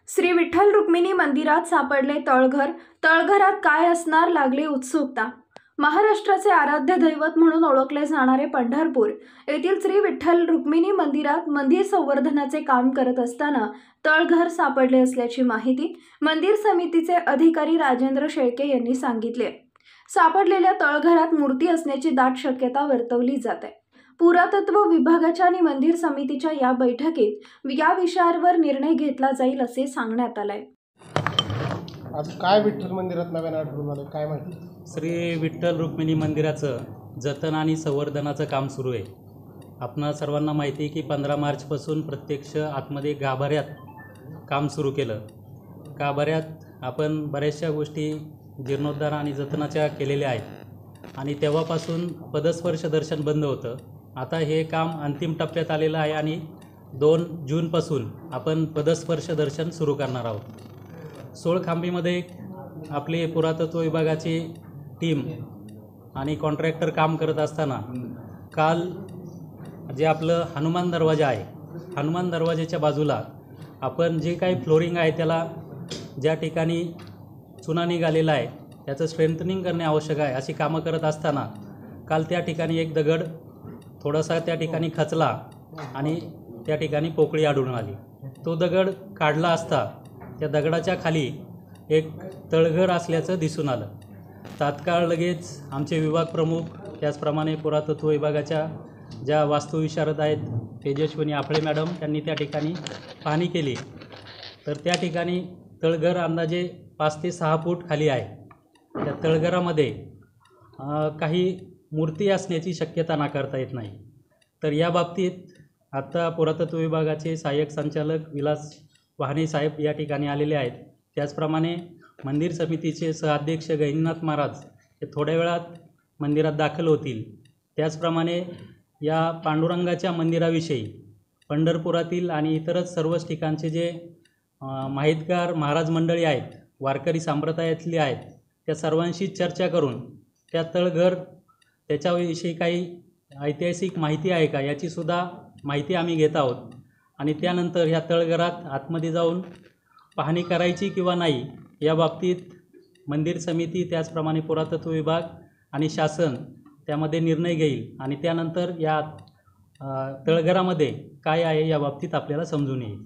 श्री विठ्ठल रुक्मिणी मंदिरात सापडले तळघर. तळघरात काय असणार लागली उत्सुकता. महाराष्ट्राचे आराध्य दैवत म्हणून ओळखले जाणारे पंढरपूर येथील श्री विठ्ठल रुक्मिणी मंदिरात मंदिर संवर्धनाचे काम करत असताना तळघर सापडले असल्याची माहिती मंदिर समितीचे अधिकारी राजेंद्र शेळके यांनी सांगितले. सापडलेल्या तळघरात मूर्ती असण्याची दाट शक्यता वर्तवली जाते. पुरातत्व विभागाच्या आणि मंदिर समितीच्या या बैठकीत या विषयावर निर्णय घेतला जाईल असे सांगण्यात आले. आज काय विठ्ठल मंदिरात नव्यानं आढळून आलं, काय माहिती? श्री विठ्ठल रुक्मिणी मंदिराचं जतन आणि संवर्धनाचं काम सुरू आहे. आपणा सर्वांना माहिती आहे की 15 मार्चपासून प्रत्यक्ष आतमध्ये गाभाऱ्यात काम सुरू केलं. गाभाऱ्यात आपण बऱ्याचशा गोष्टी जीर्णोद्धार आणि जतनाच्या केलेल्या आहेत आणि तेव्हापासून पदस्पर्श दर्शन बंद होतं. आता हे काम अंतिम टप्प्यात आलेलं आहे आणि 2 जूनपासून आपण पदस्पर्श दर्शन सुरू करणार आहोत. सोळखांबीमध्ये आपले पुरातत्व विभागाची टीम आणि कॉन्ट्रॅक्टर काम करत असताना काल जे आपलं हनुमान दरवाजा आहे, हनुमान दरवाजाच्या बाजूला आपण जे काही फ्लोरिंग आहे त्याला ज्या ठिकाणी चुना निघालेला आहे त्याचं स्ट्रेंथनिंग करणे आवश्यक आहे अशी कामं करत असताना काल त्या ठिकाणी एक दगड थोडासा त्या ठिकाणी खचला आणि त्या ठिकाणी पोकळी आढळून आली. तो दगड काढला असता त्या दगडाच्या खाली एक तळघर असल्याचं दिसून आलं. तात्काळ लगेच आमचे विभाग प्रमुख त्याचप्रमाणे पुरातत्व विभागाच्या ज्या वास्तुविशारद आहेत तेजस्विनी आपळे मॅडम त्यांनी त्या ठिकाणी पाहणी केली. तर त्या ठिकाणी तळघर अंदाजे 5 ते 6 फूट खाली आहे. त्या तळघरामध्ये काही मूर्ती असण्याची शक्यता नाकारता येत नाही. तर या बाबतीत आत्ता पुरातत्व विभागाचे सहाय्यक संचालक विलास वाहने साहेब या ठिकाणी आलेले आहेत. त्याचप्रमाणे मंदिर समितीचे सहअध्यक्ष गहिनीनाथ महाराज हे थोड्या वेळात मंदिरात दाखल होतील. त्याचप्रमाणे या पांडुरंगाच्या मंदिराविषयी पंढरपुरातील आणि इतरच सर्वच ठिकाणचे जे माहितगार महाराज मंडळी आहेत, वारकरी संप्रदायातली आहेत, त्या सर्वांशी चर्चा करून त्या तळघर त्याच्याविषयी काही ऐतिहासिक माहिती आहे का याचीसुद्धा माहिती आम्ही घेत आहोत आणि त्यानंतर ह्या तळघरात आतमध्ये जाऊन पाहणी करायची किंवा नाही या बाबतीत मंदिर समिती त्याचप्रमाणे पुरातत्व विभाग आणि शासन त्यामध्ये निर्णय घेईल आणि त्यानंतर या तळघरामध्ये काय आहे या बाबतीत आपल्याला समजून येईल.